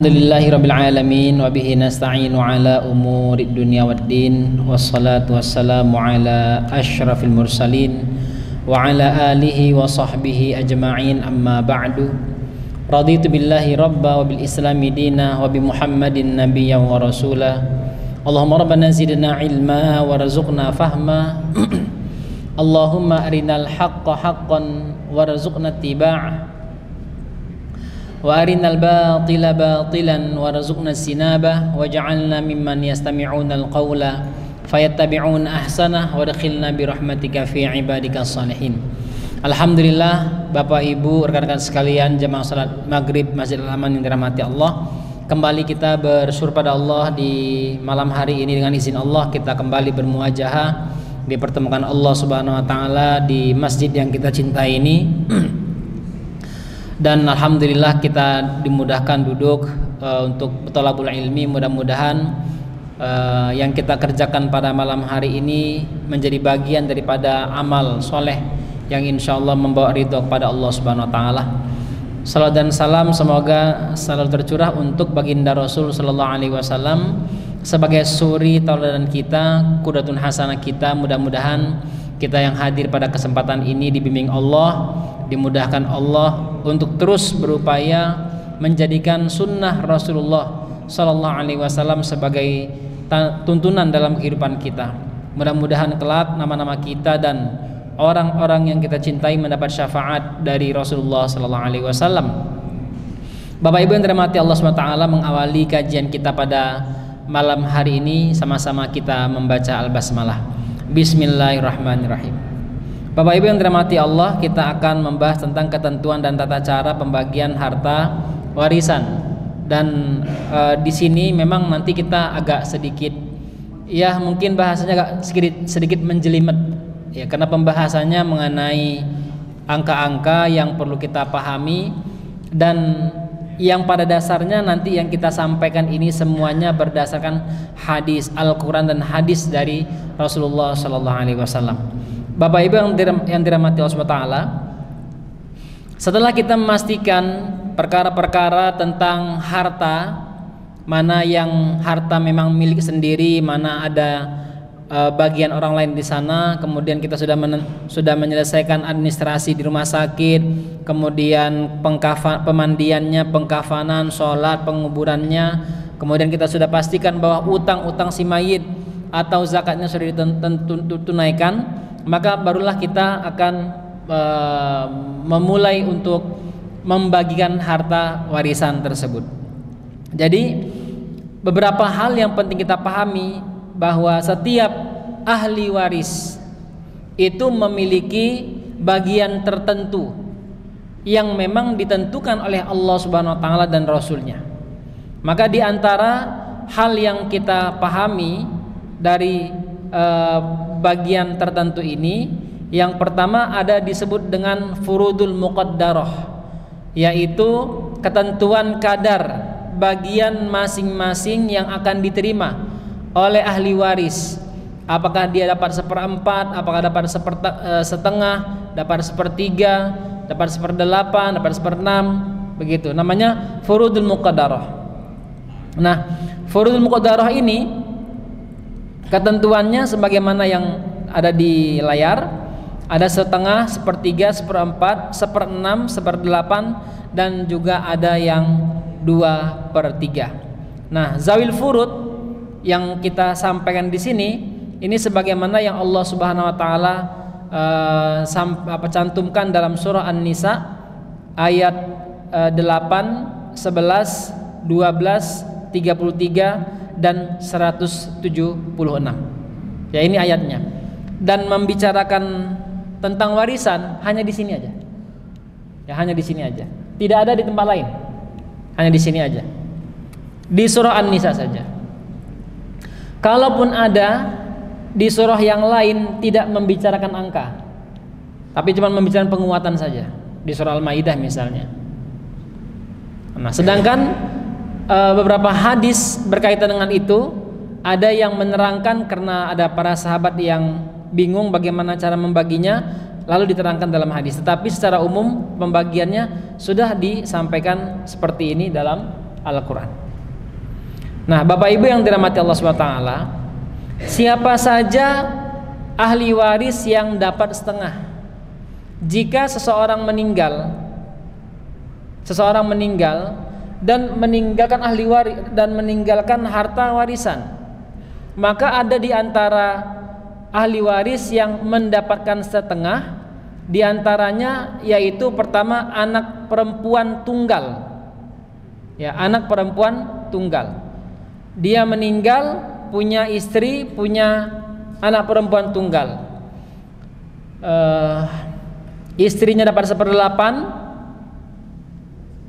Alhamdulillahirabbil alamin wa bihi nasta'inu ala umurid dunya waddin wassalatu wassalamu ala asyrafil mursalin wa ala alihi wa sahbihi ajma'in amma ba'du. Raditu billahi rabba wa bil islami dina wa bi Muhammadin nabiyyan wa rasula. Allahumma rabbana zidna ilma wa razuqna fahma. Allahumma arinal haqqa haqqan warzuqna ittiba'ah wa arinal batila batilan warzuqna sinabah waj'alna mimman yastami'una alqawla fayattabi'una ahsanah wadkhilna birahmatika fi ibadikas salihin. Alhamdulillah, Bapak Ibu, rekan-rekan sekalian jemaah salat maghrib Masjid Al-Aman yang dirahmati Allah, kembali kita bersyukur pada Allah di malam hari ini. Dengan izin Allah kita kembali bermuajahah, dipertemukan Allah Subhanahu wa taala di masjid yang kita cintai ini. Dan alhamdulillah kita dimudahkan duduk untuk thalabul ilmi. Mudah-mudahan yang kita kerjakan pada malam hari ini menjadi bagian daripada amal soleh yang insyaallah membawa ridho kepada Allah Subhanahu wa taala. Salam dan salam semoga selalu tercurah untuk baginda Rasul sallallahu alaihi wasallam sebagai suri tauladan kita, qudwatun hasanah kita. Mudah-mudahan kita yang hadir pada kesempatan ini dibimbing Allah, dimudahkan Allah untuk terus berupaya menjadikan sunnah Rasulullah sallallahu alaihi wasallam sebagai tuntunan dalam kehidupan kita. Mudah-mudahan kelak nama-nama kita dan orang-orang yang kita cintai mendapat syafaat dari Rasulullah sallallahu alaihi wasallam. Bapak Ibu yang dirahmati Allah Subhanahu wa taala, mengawali kajian kita pada malam hari ini sama-sama kita membaca Al-Basmalah. Bismillahirrahmanirrahim. Bapak Ibu yang dirahmati Allah, kita akan membahas tentang ketentuan dan tata cara pembagian harta warisan. Dan di sini memang nanti kita agak sedikit, ya mungkin bahasanya agak sedikit menjelimet, ya karena pembahasannya mengenai angka-angka yang perlu kita pahami, dan yang pada dasarnya nanti yang kita sampaikan ini semuanya berdasarkan hadis Al-Quran dan hadis dari Rasulullah Sallallahu Alaihi Wasallam. Bapak Ibu yang dirahmati Allah Subhanahu wa taala, setelah kita memastikan perkara-perkara tentang harta, mana yang harta memang milik sendiri, mana ada bagian orang lain di sana, kemudian kita sudah menyelesaikan administrasi di rumah sakit, kemudian pemandiannya, pengkafanan, sholat, penguburannya, kemudian kita sudah pastikan bahwa utang-utang si mayit atau zakatnya sudah ditunaikan, maka barulah kita akan memulai untuk membagikan harta warisan tersebut. Jadi beberapa hal yang penting kita pahami, bahwa setiap ahli waris itu memiliki bagian tertentu yang memang ditentukan oleh Allah Subhanahu wa taala dan Rasulnya. Maka di antara hal yang kita pahami dari bagian tertentu ini, yang pertama ada disebut dengan furudul muqaddarah, yaitu ketentuan kadar bagian masing-masing yang akan diterima oleh ahli waris. Apakah dia dapat 1/4, apakah dapat setengah, dapat 1/3, dapat 1/8, dapat 1/6, begitu. Namanya furudul muqaddarah. Nah, furudul muqaddarah ini ketentuannya sebagaimana yang ada di layar. Ada setengah, 1/3, 1/4, 1/6, 1/8, dan juga ada yang 2/3. Nah, zawil furud yang kita sampaikan di sini ini sebagaimana yang Allah Subhanahu wa taala cantumkan dalam surah An-Nisa ayat 8, 11, 12, 33 dan 176. Ya, ini ayatnya. Dan membicarakan tentang warisan hanya di sini aja. Ya, hanya di sini aja. Tidak ada di tempat lain. Hanya di sini aja. Di surah An-Nisa saja. Kalaupun ada di surah yang lain tidak membicarakan angka, tapi cuma membicarakan penguatan saja, di surah Al-Maidah misalnya. Nah, sedangkan beberapa hadis berkaitan dengan itu ada yang menerangkan karena ada para sahabat yang bingung bagaimana cara membaginya, lalu diterangkan dalam hadis. Tetapi secara umum pembagiannya sudah disampaikan seperti ini dalam Al-Quran. Nah, Bapak Ibu yang dirahmati Allah SWT, siapa saja ahli waris yang dapat setengah? Jika seseorang meninggal dan meninggalkan ahli waris dan meninggalkan harta warisan, maka ada di antara ahli waris yang mendapatkan setengah. Di antaranya yaitu pertama anak perempuan tunggal. Ya, anak perempuan tunggal. Dia meninggal, punya istri, punya anak perempuan tunggal. Istrinya dapat 1/8,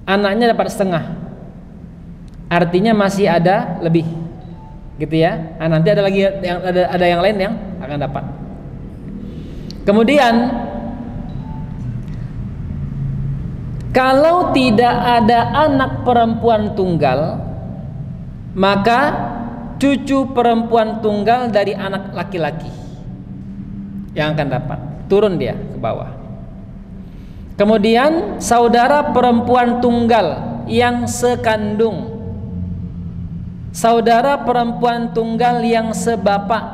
anaknya dapat setengah. Artinya masih ada lebih, gitu ya. Nah, nanti ada lagi ada yang lain yang akan dapat. Kemudian kalau tidak ada anak perempuan tunggal, maka cucu perempuan tunggal dari anak laki-laki yang akan dapat, turun dia ke bawah. Kemudian saudara perempuan tunggal yang sekandung, saudara perempuan tunggal yang sebapak,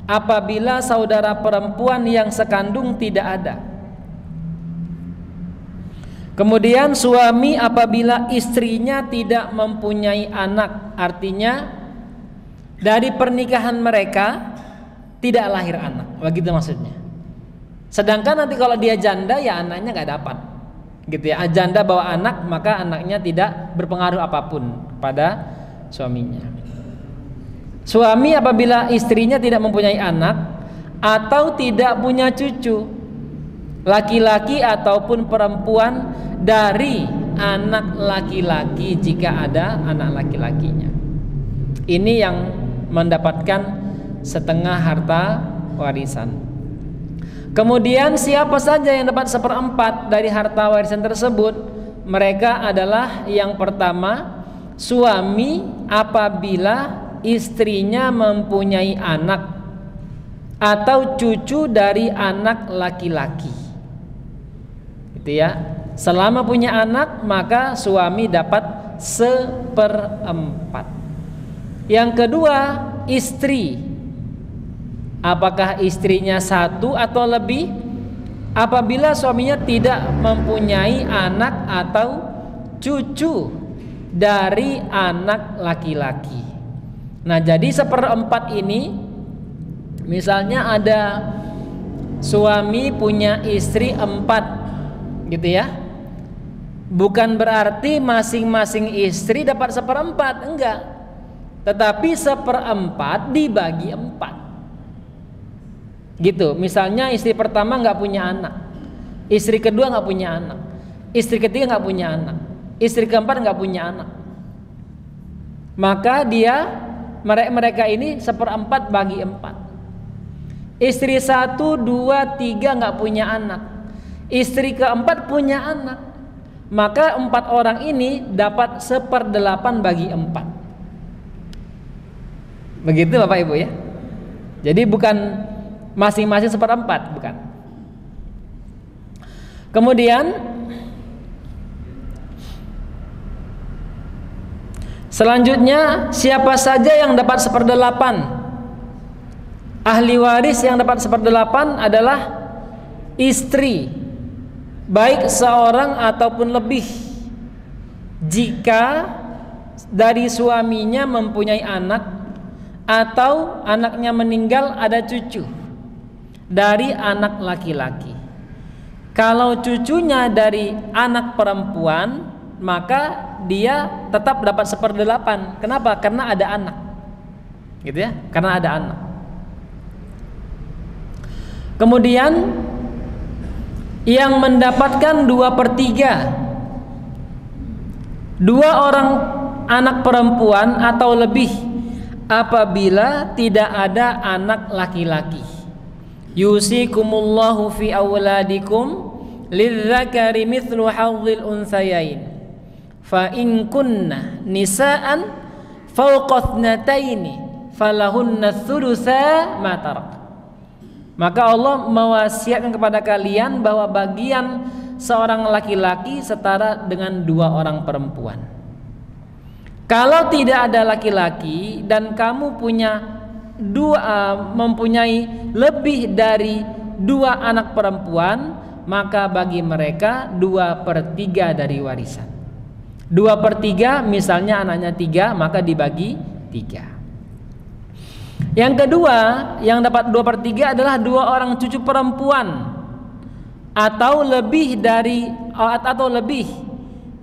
apabila saudara perempuan yang sekandung tidak ada. Kemudian suami apabila istrinya tidak mempunyai anak, artinya dari pernikahan mereka tidak lahir anak, begitu maksudnya. Sedangkan nanti kalau dia janda, ya anaknya nggak dapat, gitu ya. Janda bawa anak, maka anaknya tidak berpengaruh apapun pada suaminya. Suami apabila istrinya tidak mempunyai anak atau tidak punya cucu, laki-laki ataupun perempuan dari anak laki-laki jika ada anak laki-lakinya. Ini yang mendapatkan setengah harta warisan. Kemudian siapa saja yang dapat 1/4 dari harta warisan tersebut? Mereka adalah yang pertama, suami apabila istrinya mempunyai anak atau cucu dari anak laki-laki, gitu ya. Selama punya anak, maka suami dapat 1/4. Yang kedua, istri. Apakah istrinya 1 atau lebih? Apabila suaminya tidak mempunyai anak atau cucu dari anak laki-laki. Nah, jadi 1/4 ini, misalnya ada suami punya istri 4, gitu ya. Bukan berarti masing-masing istri dapat 1/4, enggak. Tetapi 1/4 dibagi 4. Gitu. Misalnya istri pertama nggak punya anak, istri kedua nggak punya anak, istri ketiga nggak punya anak, istri keempat nggak punya anak. Maka mereka ini 1/4 bagi 4. Istri 1, 2, 3 nggak punya anak, istri keempat punya anak, maka 4 orang ini dapat 1/8 bagi 4. Begitu Bapak Ibu ya. Jadi bukan masing-masing 1/4, bukan. Kemudian selanjutnya, siapa saja yang dapat 1/8? Ahli waris yang dapat 1/8 adalah istri, baik seorang ataupun lebih, jika dari suaminya mempunyai anak atau anaknya meninggal ada cucu dari anak laki-laki. Kalau cucunya dari anak perempuan, maka dia tetap dapat 1/8. Kenapa? Karena ada anak, gitu ya, karena ada anak. Kemudian yang mendapatkan 2/3, 2 orang anak perempuan atau lebih apabila tidak ada anak laki-laki. Yusikumullahu fi auladikum lidzakari mithlu hadzil unsayain fa in kunna nisaan fawqa thnataini falahunna thulutsa ma tarak. Maka Allah mewasiatkan kepada kalian bahwa bagian seorang laki-laki setara dengan 2 orang perempuan. Kalau tidak ada laki-laki dan kamu mempunyai lebih dari 2 anak perempuan, maka bagi mereka 2/3 dari warisan. 2/3 misalnya anaknya 3, maka dibagi 3. Yang kedua, yang dapat 2/3 adalah 2 orang cucu perempuan atau lebih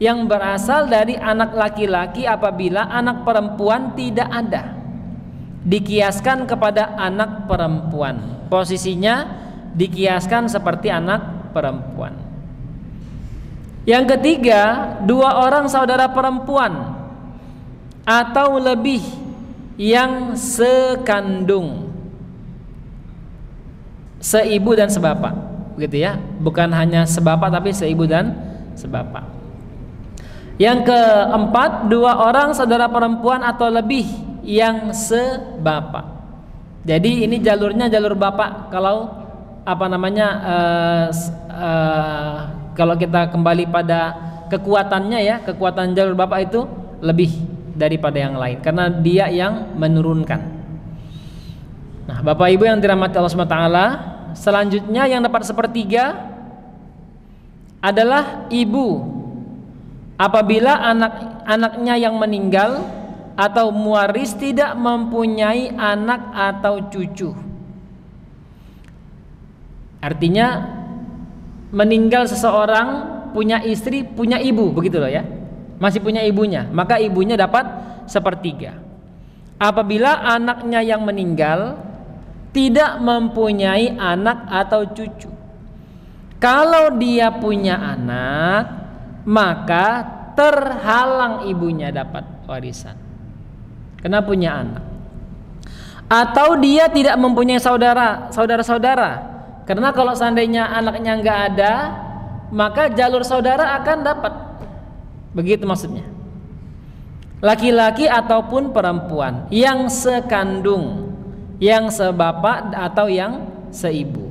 yang berasal dari anak laki-laki apabila anak perempuan tidak ada. Dikiaskan kepada anak perempuan. Posisinya dikiaskan seperti anak perempuan. Yang ketiga, 2 orang saudara perempuan atau lebih yang sekandung, seibu dan sebapak, begitu ya. Bukan hanya sebapak tapi seibu dan sebapak. Yang keempat, 2 orang saudara perempuan atau lebih yang sebapak. Jadi ini jalurnya jalur bapak. Kalau kalau kita kembali pada kekuatannya ya, kekuatan jalur bapak itu lebih daripada yang lain karena dia yang menurunkan. Nah, Bapak Ibu yang dirahmati Allah SWT, selanjutnya yang dapat 1/3 adalah ibu apabila anak-anaknya yang meninggal atau muwaris tidak mempunyai anak atau cucu. Artinya meninggal seseorang, punya istri, punya ibu, begitu loh ya. Masih punya ibunya, maka ibunya dapat 1/3. Apabila anaknya yang meninggal tidak mempunyai anak atau cucu. Kalau dia punya anak, maka terhalang ibunya dapat warisan karena punya anak. Atau dia tidak mempunyai saudara-saudara, karena kalau seandainya anaknya nggak ada, maka jalur saudara akan dapat. Begitu maksudnya. Laki-laki ataupun perempuan yang sekandung, yang sebapak atau yang seibu.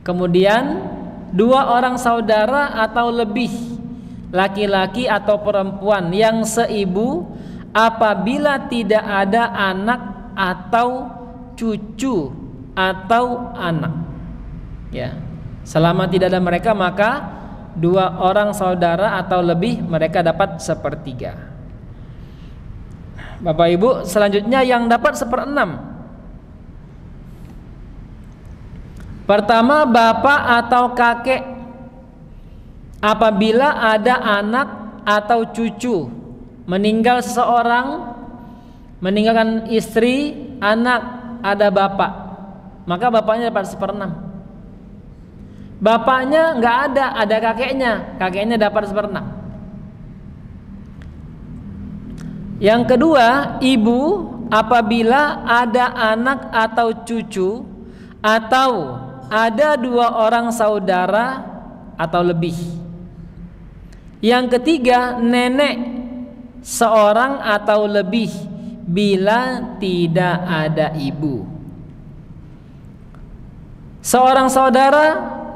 Kemudian 2 orang saudara atau lebih, laki-laki atau perempuan yang seibu apabila tidak ada anak atau cucu atau anak. Ya. Selama tidak ada mereka, maka 2 orang saudara atau lebih mereka dapat 1/3. Bapak Ibu, selanjutnya yang dapat 1/6. Pertama, bapak atau kakek apabila ada anak atau cucu, meninggal seseorang, meninggalkan istri, anak, ada bapak, maka bapaknya dapat 1/6. Bapaknya nggak ada kakeknya dapat 1/6. Yang kedua, ibu apabila ada anak atau cucu atau ada 2 orang saudara atau lebih. Yang ketiga, nenek seorang atau lebih bila tidak ada ibu. Seorang saudara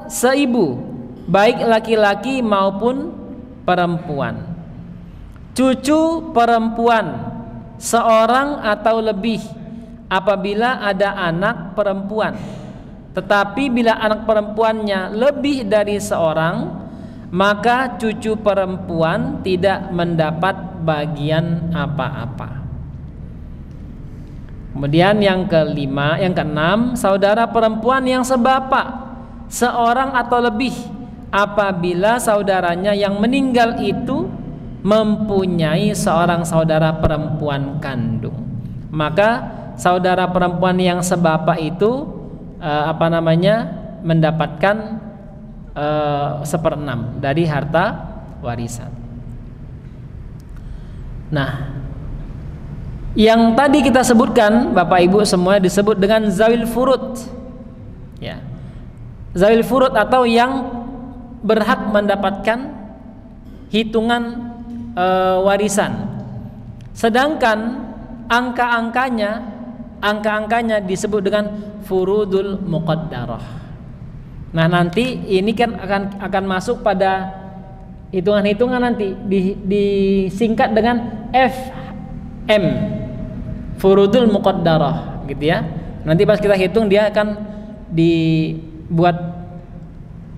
seibu, baik laki-laki maupun perempuan. Cucu perempuan seorang atau lebih apabila ada anak perempuan. Tetapi bila anak perempuannya lebih dari seorang, maka cucu perempuan tidak mendapat bagian apa-apa. Kemudian yang keenam, saudara perempuan yang sebapak seorang atau lebih apabila saudaranya yang meninggal itu mempunyai seorang saudara perempuan kandung, maka saudara perempuan yang sebapak itu mendapatkan 1/6 dari harta warisan. Nah, yang tadi kita sebutkan Bapak Ibu semua disebut dengan zawil furud, ya. Zawil furud atau yang berhak mendapatkan hitungan warisan. Sedangkan angka-angkanya disebut dengan furudul muqaddarah. Nah, nanti ini kan akan masuk pada hitungan-hitungan nanti disingkat dengan FM, furudul muqaddarah gitu ya. Nanti pas kita hitung dia akan dibuat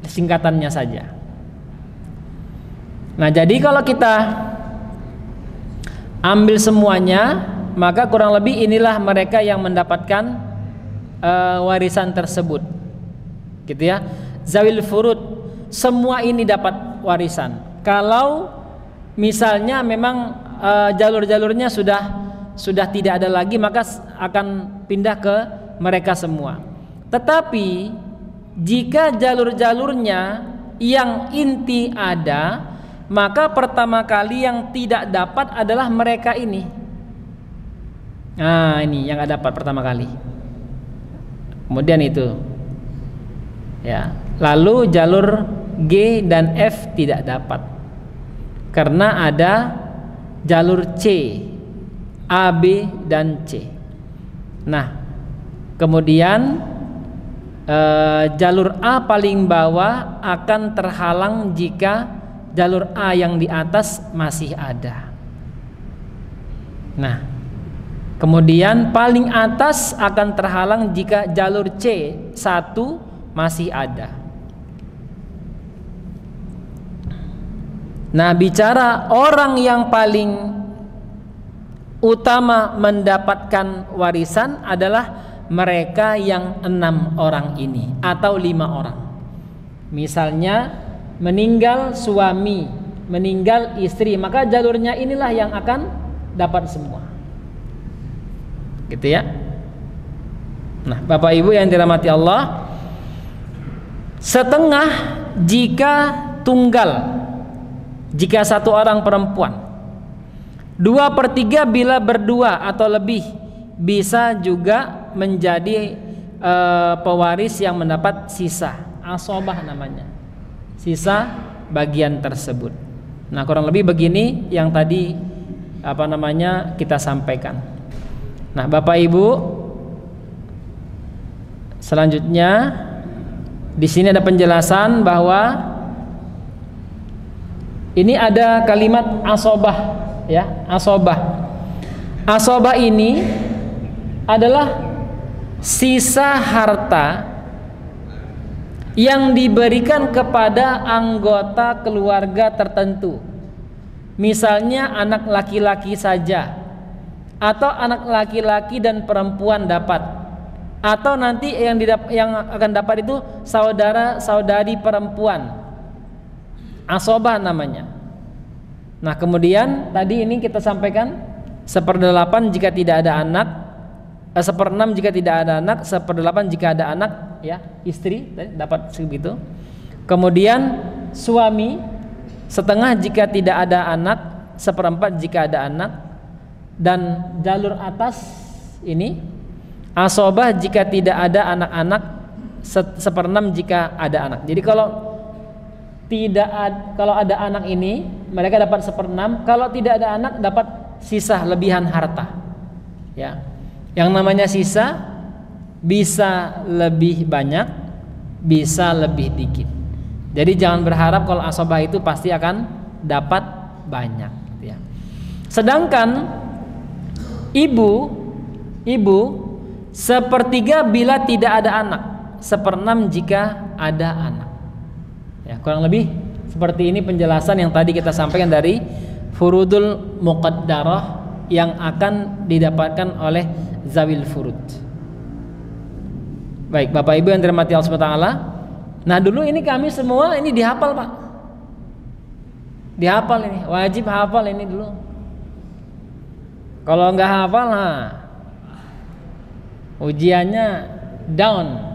singkatannya saja. Nah, jadi kalau kita ambil semuanya, maka kurang lebih inilah mereka yang mendapatkan warisan tersebut, gitu ya. Zawil furud, semua ini dapat warisan. Kalau misalnya memang jalur-jalurnya sudah tidak ada lagi, maka akan pindah ke mereka semua. Tetapi jika jalur-jalurnya yang inti ada, maka pertama kali yang tidak dapat adalah mereka ini. Nah, ini yang nggak dapat pertama kali. Kemudian itu, ya. Lalu jalur G dan F tidak dapat karena ada jalur C, A, B dan C. Nah, kemudian jalur A paling bawah akan terhalang jika jalur A yang di atas masih ada. Nah, kemudian paling atas akan terhalang jika jalur C1 masih ada. Nah, bicara orang yang paling utama mendapatkan warisan adalah mereka yang 6 orang ini atau 5 orang. Misalnya meninggal suami, meninggal istri, maka jalurnya inilah yang akan dapat semua. Gitu ya. Nah, Bapak Ibu yang dirahmati Allah, setengah jika tunggal, jika satu orang perempuan, 2/3 bila berdua atau lebih, bisa juga menjadi pewaris yang mendapat sisa, asobah namanya, sisa bagian tersebut. Nah, kurang lebih begini yang tadi kita sampaikan. Nah, Bapak Ibu, selanjutnya di sini ada penjelasan bahwa ini ada kalimat asobah, ya, asobah. Asobah ini adalah sisa harta yang diberikan kepada anggota keluarga tertentu. Misalnya anak laki-laki saja, atau anak laki-laki dan perempuan dapat, atau nanti yang akan dapat itu saudara-saudari perempuan. Asobah namanya. Nah, kemudian tadi ini kita sampaikan 1/8 jika tidak ada anak, 1/6 jika tidak ada anak, 1/8 jika ada anak, ya, istri dapat segitu. Kemudian suami setengah jika tidak ada anak, 1/4 jika ada anak, dan jalur atas ini asobah jika tidak ada anak-anak, 1/6 jika ada anak. Jadi kalau ada anak ini mereka dapat 1/6, kalau tidak ada anak dapat sisa lebihan harta, ya. Yang namanya sisa bisa lebih banyak, bisa lebih dikit. Jadi jangan berharap kalau asobah itu pasti akan dapat banyak, ya. Sedangkan ibu 1/3 bila tidak ada anak, 1/6 jika ada anak. Ya, kurang lebih seperti ini penjelasan yang tadi kita sampaikan dari furudul muqaddarah yang akan didapatkan oleh zawil furud. Baik, Bapak Ibu yang dirahmati Allah Subhanahu wa taala. Nah, dulu ini kami semua ini dihafal, Pak. Dihafal ini, wajib hafal ini dulu. Kalau nggak hafal, ujiannya down.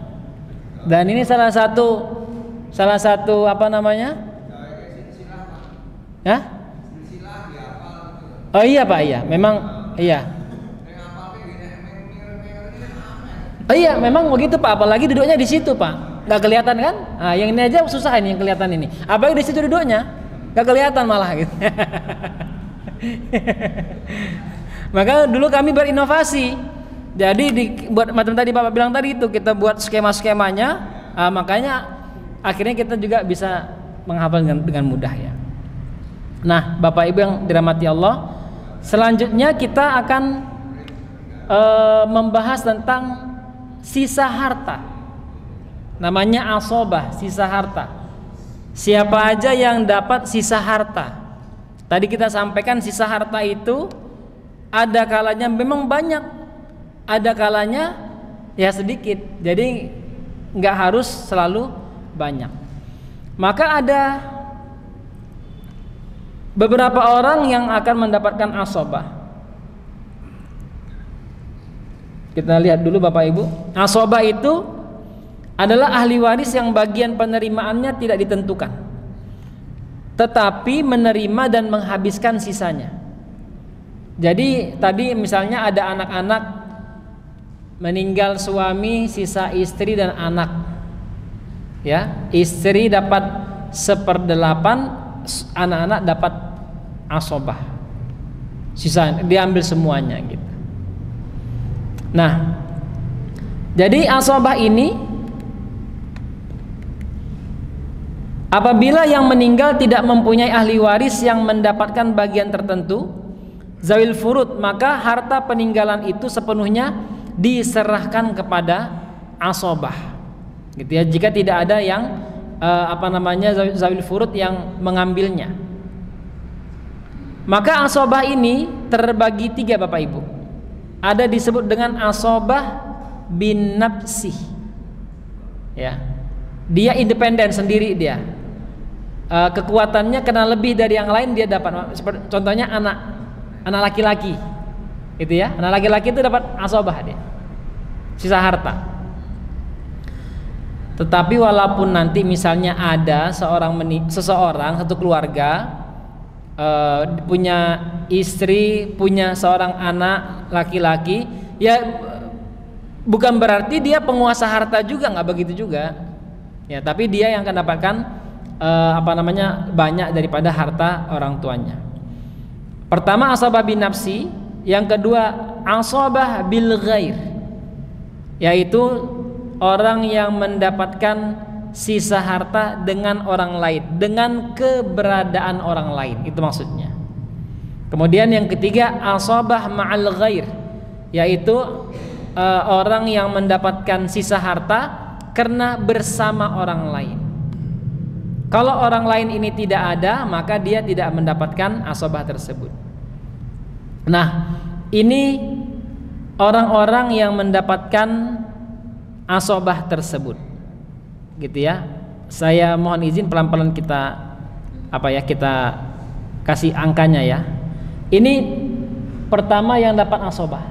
Dan ini salah satu apa namanya? Ya? Oh iya, Pak, iya. Memang iya. Oh iya, memang begitu, Pak. Apalagi duduknya di situ, Pak. Nggak kelihatan kan? Nah, yang ini aja susah ini yang kelihatan ini. Apalagi di situ duduknya, nggak kelihatan malah gitu. Maka dulu kami berinovasi. Jadi buat macam tadi Bapak bilang tadi itu, kita buat skema-skemanya, makanya akhirnya kita juga bisa menghafal dengan mudah, ya. Nah, Bapak Ibu yang dirahmati Allah, selanjutnya kita akan membahas tentang sisa harta. Namanya asobah, sisa harta. Siapa aja yang dapat sisa harta? Tadi kita sampaikan sisa harta itu ada kalanya memang banyak, ada kalanya ya sedikit. Jadi nggak harus selalu banyak. Maka ada beberapa orang yang akan mendapatkan asobah. Kita lihat dulu Bapak Ibu. Asobah itu adalah ahli waris yang bagian penerimaannya tidak ditentukan, tetapi menerima dan menghabiskan sisanya. Jadi tadi misalnya ada anak-anak, meninggal suami, sisa istri dan anak. Ya, istri dapat 1/8, anak-anak dapat asobah. Sisa diambil semuanya gitu. Nah, jadi asobah ini apabila yang meninggal tidak mempunyai ahli waris yang mendapatkan bagian tertentu, zawil furud, maka harta peninggalan itu sepenuhnya diserahkan kepada asobah. Gitu ya. Jika tidak ada yang zawil furud yang mengambilnya. Maka asobah ini terbagi 3 Bapak Ibu. Ada disebut dengan asobah bin nafsih. Ya. Dia independen sendiri dia. Kekuatannya kena lebih dari yang lain dia dapat. Contohnya anak laki-laki, gitu ya. Anak laki-laki itu dapat asobah dia, sisa harta. Tetapi walaupun nanti misalnya ada seseorang satu keluarga punya istri, punya seorang anak laki-laki, ya bukan berarti dia penguasa harta juga, nggak begitu juga. Ya, tapi dia yang akan dapatkan banyak daripada harta orang tuanya. Pertama asabah bin nafsi, yang kedua asabah bil ghair, yaitu orang yang mendapatkan sisa harta dengan orang lain, dengan keberadaan orang lain, itu maksudnya. Kemudian yang ketiga asabah ma'al ghair, yaitu orang yang mendapatkan sisa harta karena bersama orang lain. Kalau orang lain ini tidak ada, maka dia tidak mendapatkan asobah tersebut. Nah, ini orang-orang yang mendapatkan asobah tersebut, gitu ya. Saya mohon izin pelan-pelan kita kasih angkanya ya. Ini pertama yang dapat asobah.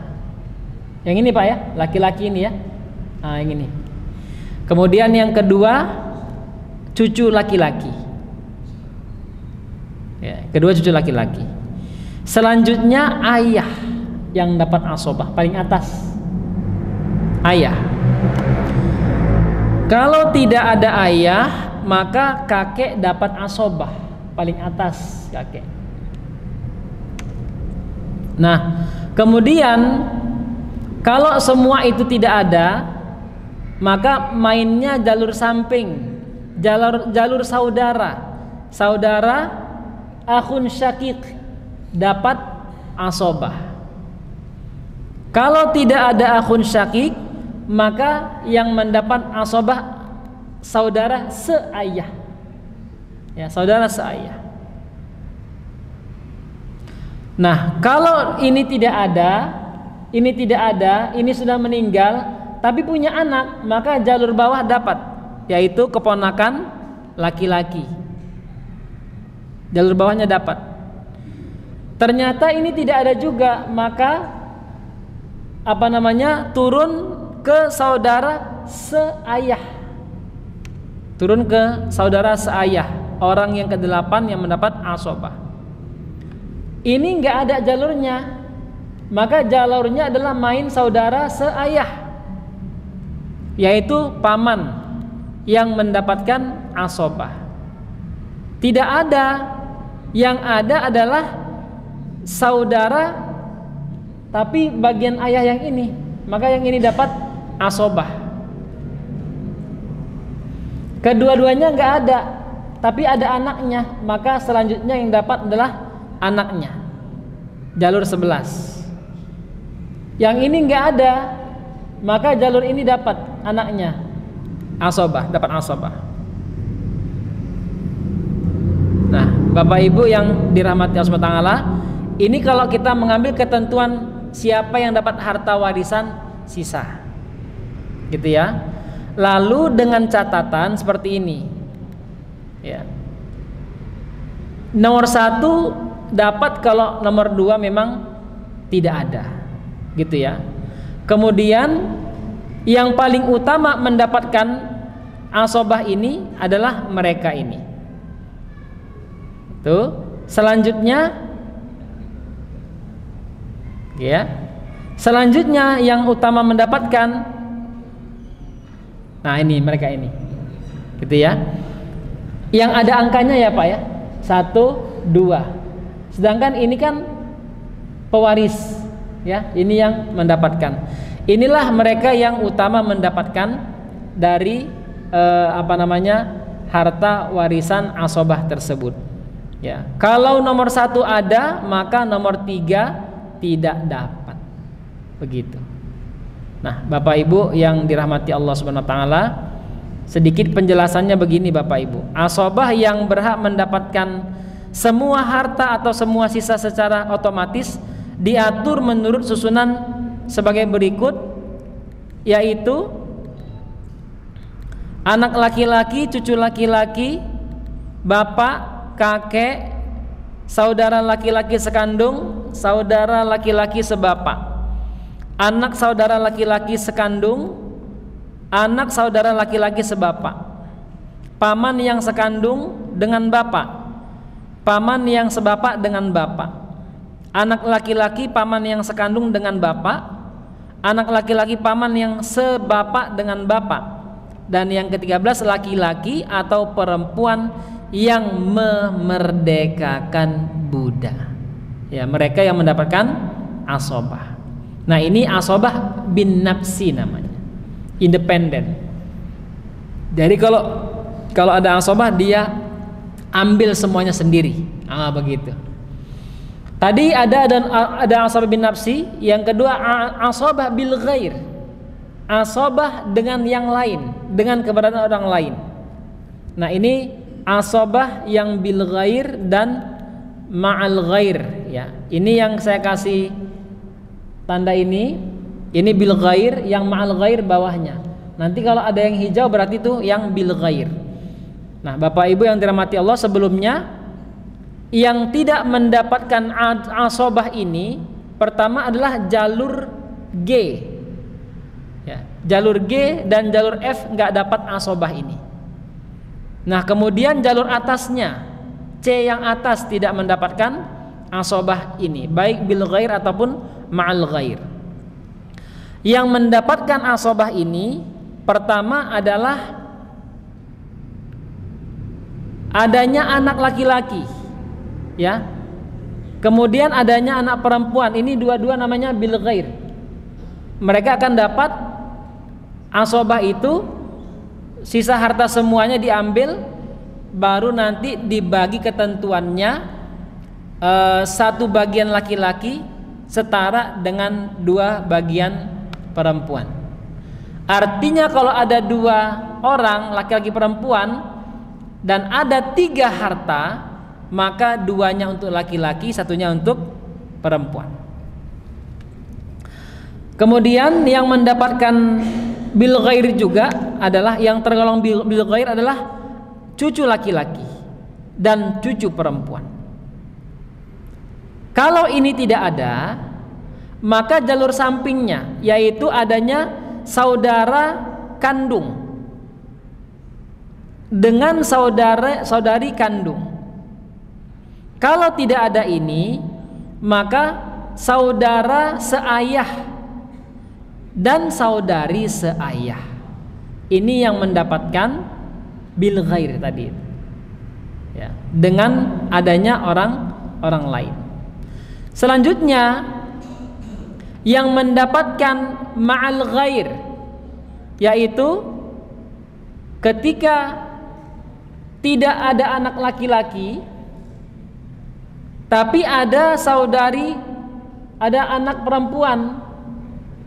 Yang ini Pak ya, laki-laki ini ya. Nah, yang ini. Kemudian yang kedua cucu laki-laki, ya, kedua cucu laki-laki. Selanjutnya ayah yang dapat asobah, paling atas ayah. Kalau tidak ada ayah, maka kakek dapat asobah, paling atas kakek. Nah, kemudian kalau semua itu tidak ada, maka mainnya jalur samping, jalur saudara akhun syakik dapat asobah. Kalau tidak ada akhun syakik, maka yang mendapat asobah saudara seayah, ya, saudara seayah. Nah, kalau ini tidak ada, ini sudah meninggal tapi punya anak, maka jalur bawah dapat, yaitu keponakan laki-laki. Jalur bawahnya dapat. Ternyata ini tidak ada juga, maka turun ke saudara seayah. Turun ke saudara seayah, orang yang ke-8 yang mendapat asobah. Ini enggak ada jalurnya, maka jalurnya adalah main saudara seayah, yaitu paman yang mendapatkan asobah. Tidak ada, yang ada adalah saudara tapi bagian ayah yang ini, maka yang ini dapat asobah. Kedua-duanya nggak ada, tapi ada anaknya, maka selanjutnya yang dapat adalah anaknya. Jalur 11. Yang ini enggak ada, maka jalur ini dapat anaknya. Asobah, dapat asobah. Nah, Bapak Ibu yang dirahmati Allah Subhanahu wa taala, ini kalau kita mengambil ketentuan siapa yang dapat harta warisan sisa, gitu ya. Lalu dengan catatan seperti ini, ya. Nomor 1 dapat kalau nomor 2 memang tidak ada, gitu ya. Kemudian yang paling utama mendapatkan asobah ini adalah mereka ini. Tuh, selanjutnya, ya. Selanjutnya yang utama mendapatkan, nah ini mereka ini, gitu ya. Yang ada angkanya ya Pak ya, 1, 2. Sedangkan ini kan pewaris, ya. Ini yang mendapatkan. Inilah mereka yang utama mendapatkan dari harta warisan asobah tersebut. Ya, kalau nomor 1 ada, maka nomor 3 tidak dapat. Begitu. Nah, Bapak Ibu yang dirahmati Allah Subhanahu wa taala, sedikit penjelasannya begini Bapak Ibu. Asobah yang berhak mendapatkan semua harta atau semua sisa secara otomatis diatur menurut susunan sebagai berikut, yaitu anak laki-laki, cucu laki-laki, bapak, kakek, saudara laki-laki sekandung, saudara laki-laki sebapak, anak saudara laki-laki sekandung, anak saudara laki-laki sebapak, paman yang sekandung dengan bapak, paman yang sebapak dengan bapak, anak laki-laki paman yang sekandung dengan bapak, anak laki-laki paman yang sebapak dengan bapak, dan yang ke-13 laki-laki atau perempuan yang memerdekakan budak. Ya, mereka yang mendapatkan asobah. Nah, ini asobah bin nafsi namanya, independen. Jadi kalau ada asobah dia ambil semuanya sendiri. Begitu. Tadi ada asobah bin nafsi, yang kedua asobah bil ghair. Asobah dengan yang lain, dengan keberadaan orang lain. Nah, ini asobah yang bil ghair dan ma'al ghair, ya. Ini yang saya kasih tanda ini bil ghair, yang ma'al ghair bawahnya. Nanti kalau ada yang hijau berarti itu yang bil ghair. Nah, Bapak Ibu yang dirahmati Allah, sebelumnya yang tidak mendapatkan asobah ini pertama adalah jalur G, ya, jalur G dan jalur F nggak dapat asobah ini. Nah, kemudian jalur atasnya C yang atas tidak mendapatkan asobah ini, baik bil ghair ataupun ma'al ghair. Yang mendapatkan asobah ini pertama adalah adanya anak laki-laki, ya. Kemudian adanya anak perempuan, ini dua-dua namanya bil ghair. Mereka akan dapat asobah itu, sisa harta semuanya diambil, baru nanti dibagi ketentuannya, satu bagian laki-laki setara dengan 2 bagian perempuan. Artinya kalau ada 2 orang laki-laki perempuan dan ada 3 harta, maka 2-nya untuk laki-laki, 1-nya untuk perempuan. Kemudian yang mendapatkan bil ghair juga adalah, yang tergolong bil ghair adalah cucu laki-laki dan cucu perempuan. Kalau ini tidak ada, maka jalur sampingnya, yaitu adanya saudara kandung dengan saudari kandung. Kalau tidak ada ini, maka saudara seayah dan saudari seayah, ini yang mendapatkan bil ghair tadi, ya, dengan adanya orang lain. Selanjutnya yang mendapatkan ma'al ghair, yaitu ketika tidak ada anak laki-laki, tapi ada saudari, ada anak perempuan,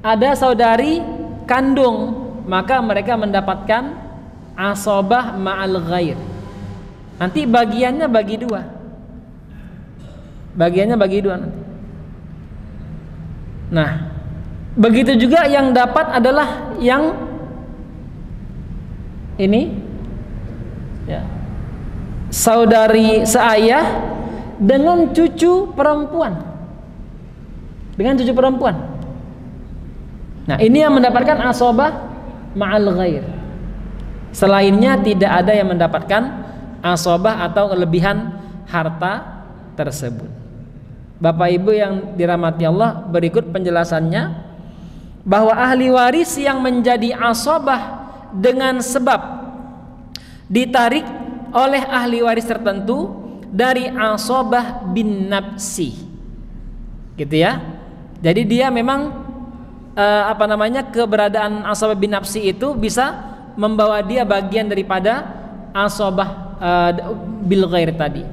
ada saudari kandung, maka mereka mendapatkan asobah ma'al ghair. Nanti bagiannya bagi dua. Bagiannya bagi dua nanti. Nah, begitu juga yang dapat adalah yang ini ya, saudari seayah dengan cucu perempuan. Dengan cucu perempuan. Nah, ini yang mendapatkan asobah ma'al ghair. Selainnya tidak ada yang mendapatkan asobah atau kelebihan harta tersebut. Bapak Ibu yang dirahmati Allah, berikut penjelasannya bahwa ahli waris yang menjadi asobah dengan sebab ditarik oleh ahli waris tertentu dari asobah bin nafsi, gitu ya. Jadi dia memang keberadaan asobah bin nafsi itu bisa membawa dia bagian daripada asobah bil ghair tadi.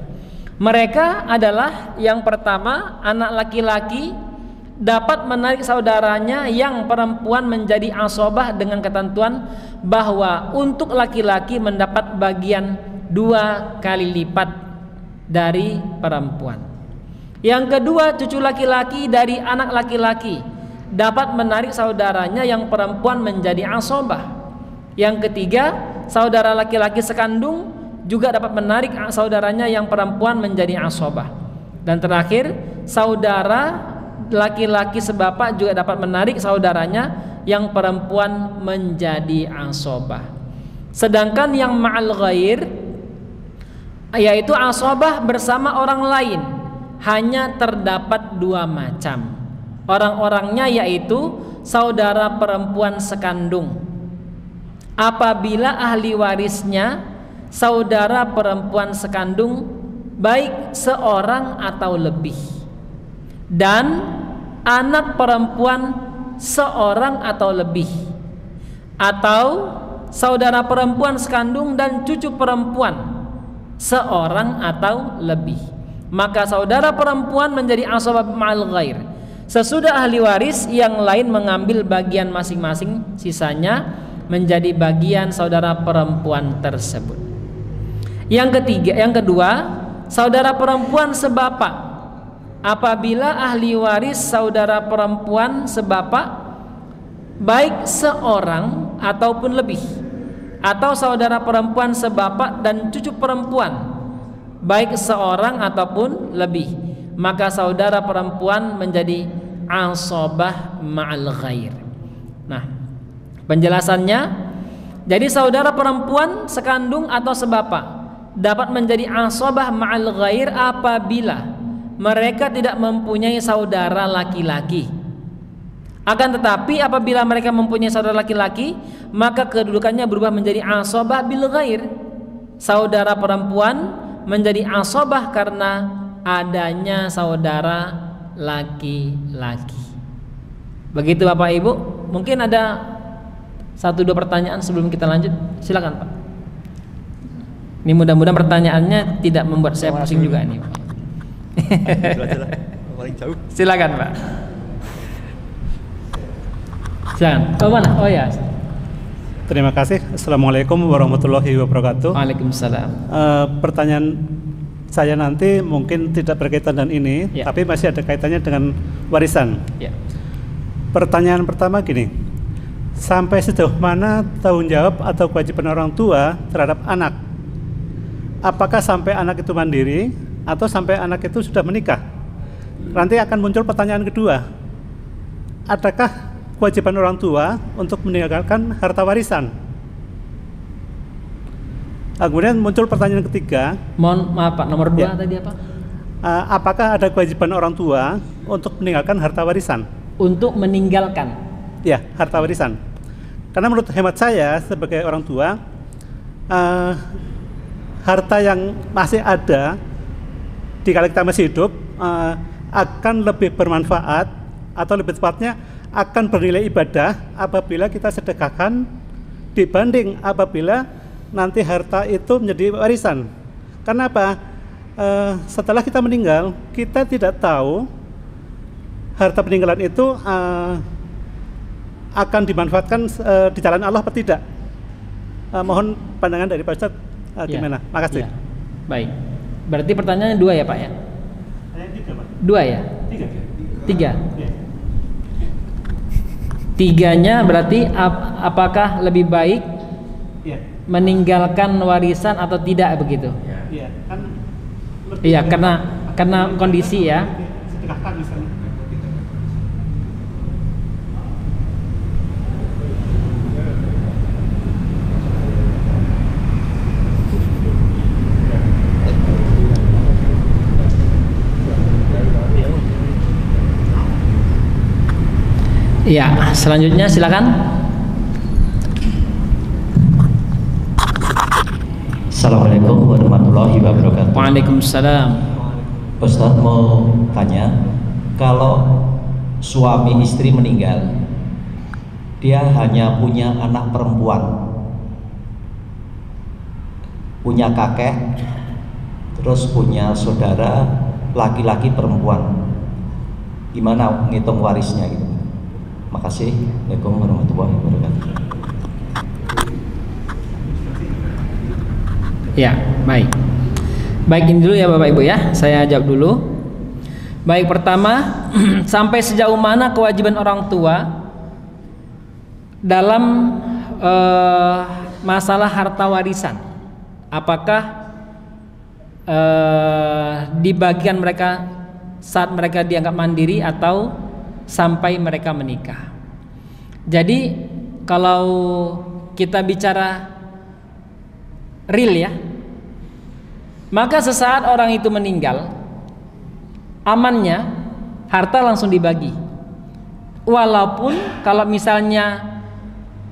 Mereka adalah yang pertama, anak laki-laki dapat menarik saudaranya yang perempuan menjadi asobah dengan ketentuan bahwa untuk laki-laki mendapat bagian 2 kali lipat dari perempuan. Yang kedua, cucu laki-laki dari anak laki-laki dapat menarik saudaranya yang perempuan menjadi asobah. Yang ketiga, saudara laki-laki sekandung juga dapat menarik saudaranya yang perempuan menjadi asobah. Dan terakhir, saudara laki-laki sebapak juga dapat menarik saudaranya yang perempuan menjadi asobah. Sedangkan yang ma'al ghair, yaitu asobah bersama orang lain, hanya terdapat 2 macam. Orang-orangnya yaitu saudara perempuan sekandung. Apabila ahli warisnya saudara perempuan sekandung baik seorang atau lebih, dan anak perempuan seorang atau lebih, atau saudara perempuan sekandung dan cucu perempuan seorang atau lebih, maka saudara perempuan menjadi asobah ma'al ghair. Sesudah ahli waris yang lain mengambil bagian masing-masing, sisanya menjadi bagian saudara perempuan tersebut. Yang kedua, saudara perempuan sebapak. Apabila ahli waris saudara perempuan sebapak baik seorang ataupun lebih, atau saudara perempuan sebapak dan cucu perempuan baik seorang ataupun lebih, maka saudara perempuan menjadi asobah ma'al ghair. Nah, penjelasannya, jadi saudara perempuan sekandung atau sebapak dapat menjadi asobah ma'al ghair apabila mereka tidak mempunyai saudara laki-laki. Akan tetapi apabila mereka mempunyai saudara laki-laki, maka kedudukannya berubah menjadi asobah bil ghair. Saudara perempuan menjadi asobah karena adanya saudara laki-laki. Begitu Bapak Ibu. Mungkin ada 1-2 pertanyaan sebelum kita lanjut. Silakan Pak. Ini mudah-mudahan pertanyaannya tidak membuat saya pusing juga nih Pak. Silakan Pak. Silakan. Oh mana? Oh ya. Terima kasih. Assalamualaikum warahmatullahi wabarakatuh. Waalaikumsalam. Pertanyaan saya nanti mungkin tidak berkaitan dengan ini, ya, tapi masih ada kaitannya dengan warisan. Ya. Pertanyaan pertama gini, sampai sejauh mana tanggung jawab atau kewajiban orang tua terhadap anak? Apakah sampai anak itu mandiri atau sampai anak itu sudah menikah? Nanti akan muncul pertanyaan kedua, adakah kewajiban orang tua untuk meninggalkan harta warisan? Kemudian muncul pertanyaan ketiga. Mohon maaf Pak, nomor 2 ya. Tadi apa? Apakah ada kewajiban orang tua untuk meninggalkan harta warisan? Untuk meninggalkan? Ya, harta warisan. Karena menurut hemat saya sebagai orang tua, harta yang masih ada dikala kita masih hidup akan lebih bermanfaat, atau lebih tepatnya akan bernilai ibadah apabila kita sedekahkan dibanding apabila nanti harta itu menjadi warisan. Karena apa? Setelah kita meninggal, kita tidak tahu harta peninggalan itu akan dimanfaatkan di jalan Allah atau tidak. Mohon pandangan dari Pak Ustadz gimana? Makasih. Ya. Baik. Berarti pertanyaannya 2 ya Pak ya? 3 Pak. 2 ya? 3. Ya. 3-nya berarti apakah lebih baik meninggalkan warisan atau tidak begitu? Iya, kan. Iya, karena kondisi ya. Sedekahkan misalnya. Iya, selanjutnya silakan. Assalamualaikum warahmatullahi wabarakatuh. Waalaikumsalam. Ustadz mau tanya, kalau suami istri meninggal, dia hanya punya anak perempuan, punya kakek, terus punya saudara laki-laki perempuan, gimana ngitung warisnya gitu? Makasih. Assalamualaikum warahmatullahi wabarakatuh. Ya, baik. Baik, ini dulu ya Bapak Ibu ya. Saya jawab dulu. Baik, pertama, sampai sejauh mana kewajiban orang tua dalam masalah harta warisan? Apakah dibagikan mereka saat mereka dianggap mandiri atau sampai mereka menikah? Jadi kalau kita bicara real ya, maka sesaat orang itu meninggal, amannya harta langsung dibagi. Walaupun kalau misalnya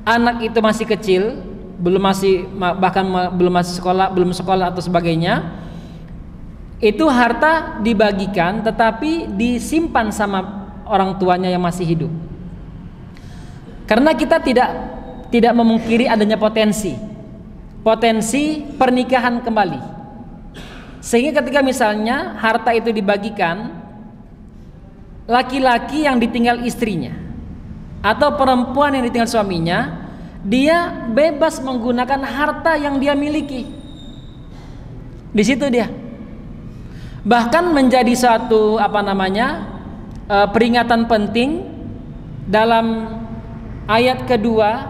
anak itu masih kecil, belum masih sekolah atau sebagainya, itu harta dibagikan tetapi disimpan sama orang tuanya yang masih hidup. Karena kita tidak memungkiri adanya potensi pernikahan kembali, sehingga ketika misalnya harta itu dibagikan, laki-laki yang ditinggal istrinya atau perempuan yang ditinggal suaminya, dia bebas menggunakan harta yang dia miliki. Di situ dia bahkan menjadi suatu peringatan penting dalam ayat kedua,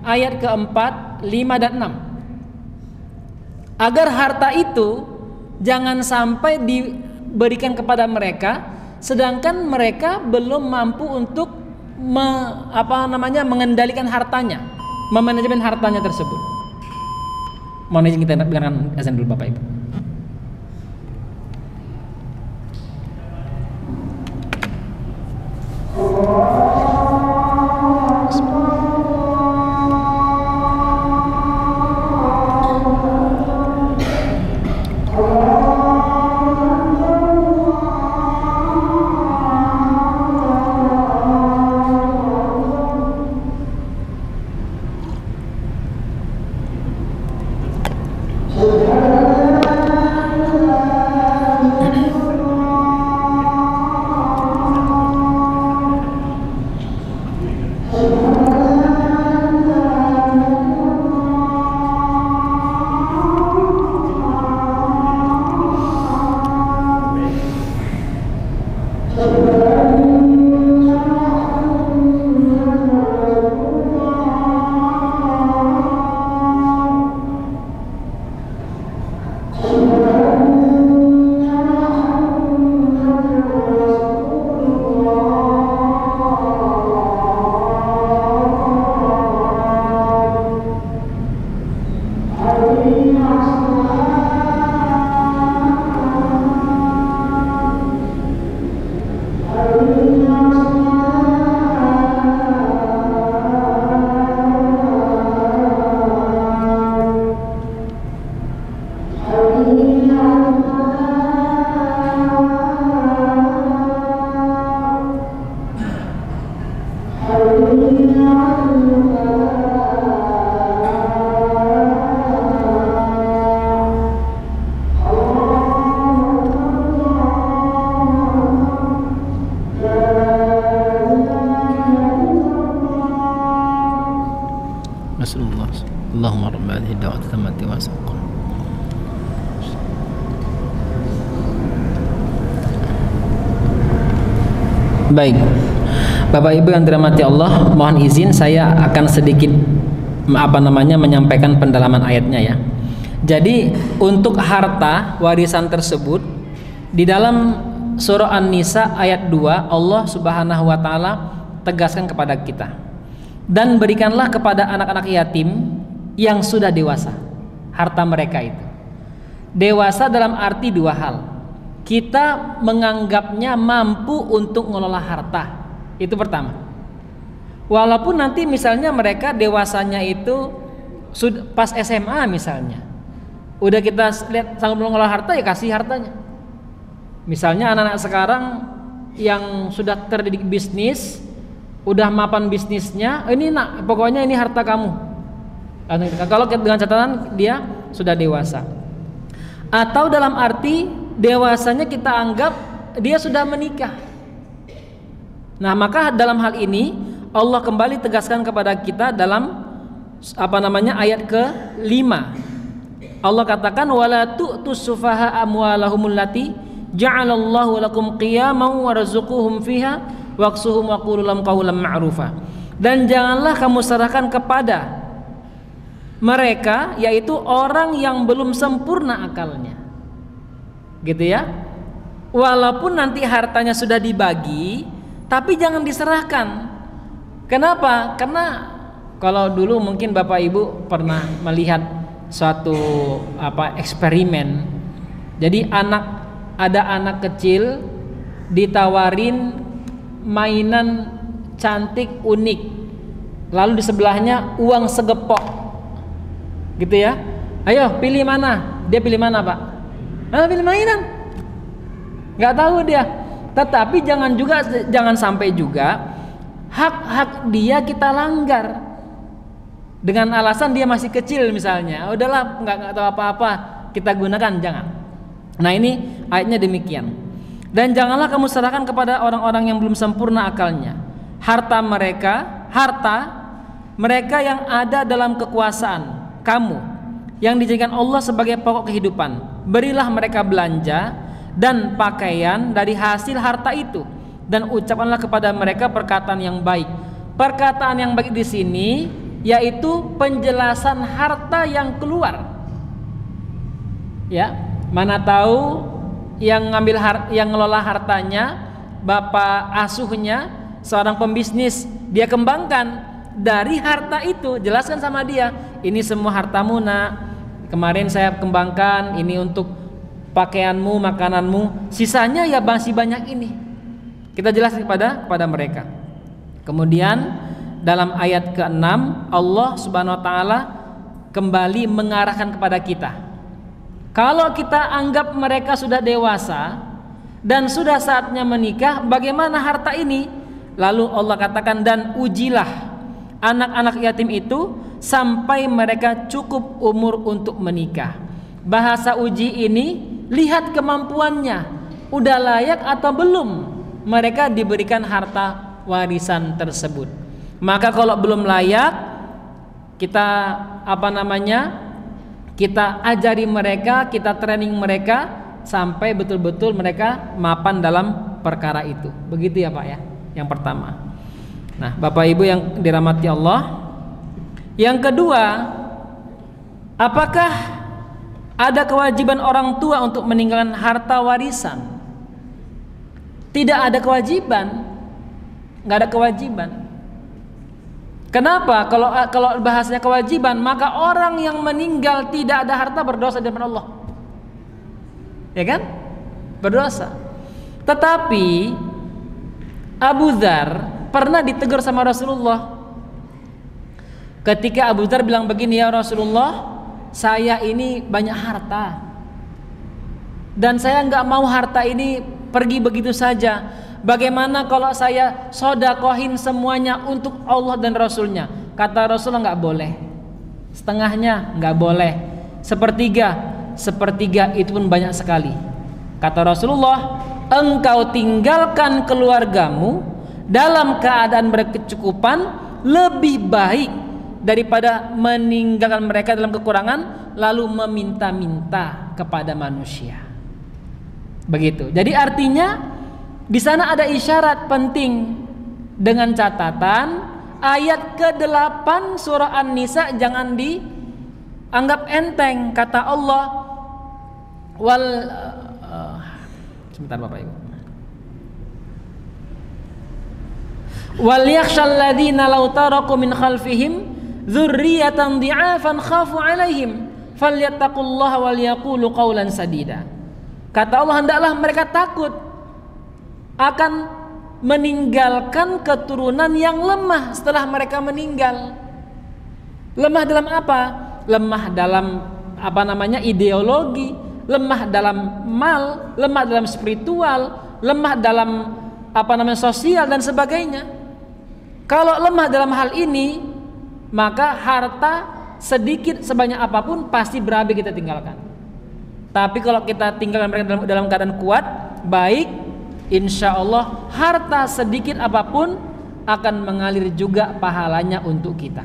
ayat keempat, 5 dan 6, agar harta itu jangan sampai diberikan kepada mereka sedangkan mereka belum mampu untuk mengendalikan hartanya, memanajemen hartanya tersebut. Mohon izin kita dengarkan azan dulu Bapak Ibu. Baik, Bapak Ibu yang dirahmati Allah, mohon izin saya akan sedikit menyampaikan pendalaman ayatnya ya. Jadi untuk harta warisan tersebut di dalam surah An-Nisa ayat 2 Allah Subhanahu wa taala tegaskan kepada kita, dan berikanlah kepada anak-anak yatim yang sudah dewasa harta mereka itu. Dewasa dalam arti dua hal. Kita menganggapnya mampu untuk mengelola harta. Itu pertama. Walaupun nanti misalnya mereka dewasanya itu pas SMA misalnya, udah kita lihat sanggup mengelola harta, ya kasih hartanya. Misalnya anak-anak sekarang yang sudah terdidik bisnis, udah mapan bisnisnya, ini nak, pokoknya ini harta kamu. Kalau dengan catatan dia sudah dewasa. Atau dalam arti dewasanya kita anggap dia sudah menikah. Nah, maka dalam hal ini Allah kembali tegaskan kepada kita dalam ayat ke-5. Allah katakan wala tu'tus sufaha amwalahumul lati ja'alallahu lakum qiyaman warzuquhum fiha waqsuhum wa qulu lahum qawlan ma'rufa. Dan janganlah kamu serahkan kepada mereka, yaitu orang yang belum sempurna akalnya. Gitu ya. Walaupun nanti hartanya sudah dibagi, tapi jangan diserahkan. Kenapa? Karena kalau dulu mungkin Bapak Ibu pernah melihat suatu eksperimen. Jadi ada anak kecil ditawarin mainan cantik unik, lalu di sebelahnya uang segepok, gitu ya. Ayo pilih mana? Dia pilih mana, Pak? Pilih mainan. Nggak tahu dia. Tetapi jangan sampai juga hak-hak dia kita langgar dengan alasan dia masih kecil misalnya. Udahlah, nggak tahu apa-apa, kita gunakan, jangan. Nah, ini ayatnya demikian. Dan janganlah kamu serahkan kepada orang-orang yang belum sempurna akalnya harta mereka yang ada dalam kekuasaan kamu, yang dijadikan Allah sebagai pokok kehidupan. Berilah mereka belanja dan pakaian dari hasil harta itu, dan ucapkanlah kepada mereka perkataan yang baik. Perkataan yang baik di sini yaitu penjelasan harta yang keluar. Ya, mana tahu yang ngelola hartanya bapak asuhnya seorang pembisnis, dia kembangkan dari harta itu, jelaskan sama dia, ini semua hartamu nak, kemarin saya kembangkan, ini untuk pakaianmu, makananmu, sisanya ya masih banyak ini. Kita jelaskan kepada mereka. Kemudian dalam ayat ke-6 Allah Subhanahu wa taala kembali mengarahkan kepada kita. Kalau kita anggap mereka sudah dewasa dan sudah saatnya menikah, bagaimana harta ini? Lalu Allah katakan, dan ujilah anak-anak yatim itu sampai mereka cukup umur untuk menikah. Bahasa uji ini, lihat kemampuannya, udah layak atau belum mereka diberikan harta warisan tersebut. Maka kalau belum layak, kita kita ajari mereka, kita training mereka sampai betul-betul mereka mapan dalam perkara itu. Begitu ya Pak ya, yang pertama. Nah, Bapak Ibu yang dirahmati Allah, yang kedua, apakah ada kewajiban orang tua untuk meninggalkan harta warisan? Tidak ada kewajiban, nggak ada kewajiban. Kenapa? Kalau bahasanya kewajiban, maka orang yang meninggal tidak ada harta berdosa di depan Allah, ya kan? Berdosa. Tetapi Abu Dzar pernah ditegur sama Rasulullah. Ketika Abu Dzar bilang begini, ya Rasulullah, saya ini banyak harta dan saya nggak mau harta ini pergi begitu saja. Bagaimana kalau saya sodakohin semuanya untuk Allah dan Rasulnya? Kata Rasulullah, nggak boleh. Setengahnya nggak boleh. Sepertiga itu pun banyak sekali. Kata Rasulullah, engkau tinggalkan keluargamu dalam keadaan berkecukupan lebih baik daripada meninggalkan mereka dalam kekurangan lalu meminta-minta kepada manusia. Begitu. Jadi artinya Di sana ada isyarat penting dengan catatan ayat ke-8 surah An-Nisa jangan dianggap enteng. Kata Allah, sebentar Bapak Ibu. Wal yakhshal ladzina law taraku min khalfihim dzurriyyatan dhi'afan khafu 'alaihim falyattaqullaha wal yaqulu qawlan sadida. Kata Allah, hendaklah mereka takut akan meninggalkan keturunan yang lemah setelah mereka meninggal. Lemah dalam apa? Lemah dalam ideologi, lemah dalam mal, lemah dalam spiritual, lemah dalam sosial dan sebagainya. Kalau lemah dalam hal ini, maka harta sedikit sebanyak apapun pasti berabe kita tinggalkan. Tapi kalau kita tinggalkan mereka dalam keadaan kuat, baik, insya Allah harta sedikit apapun akan mengalir juga pahalanya untuk kita.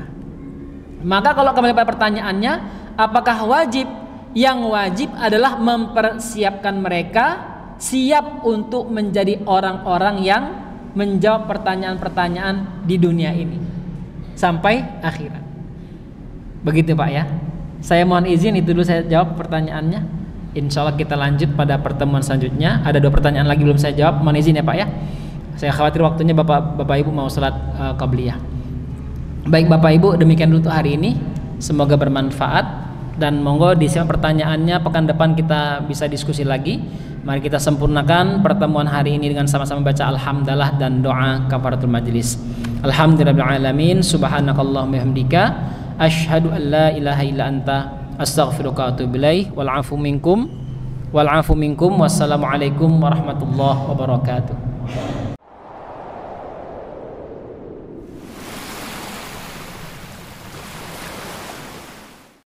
Maka kalau kembali pada pertanyaannya, apakah wajib? Yang wajib adalah mempersiapkan mereka siap untuk menjadi orang-orang yang menjawab pertanyaan-pertanyaan di dunia ini sampai akhirat. Begitu Pak ya. Saya mohon izin itu dulu saya jawab pertanyaannya. Insya Allah kita lanjut pada pertemuan selanjutnya. Ada 2 pertanyaan lagi belum saya jawab. Mohon izin ya Pak ya. Saya khawatir waktunya Bapak Ibu mau salat qabliyah. Baik Bapak Ibu, demikian dulu untuk hari ini. Semoga bermanfaat dan monggo disiap pertanyaannya. Pekan depan kita bisa diskusi lagi. Mari kita sempurnakan pertemuan hari ini dengan sama-sama baca alhamdulillah dan doa kafaratul majlis. Alhamdulillahirabbil alamin. Subhanakallahumma bihamdika asyhadu an la ilaha illa anta astaghfiruka wa atubu ilaik. Wal afu minkum wassalamu alaikum warahmatullahi wabarakatuh.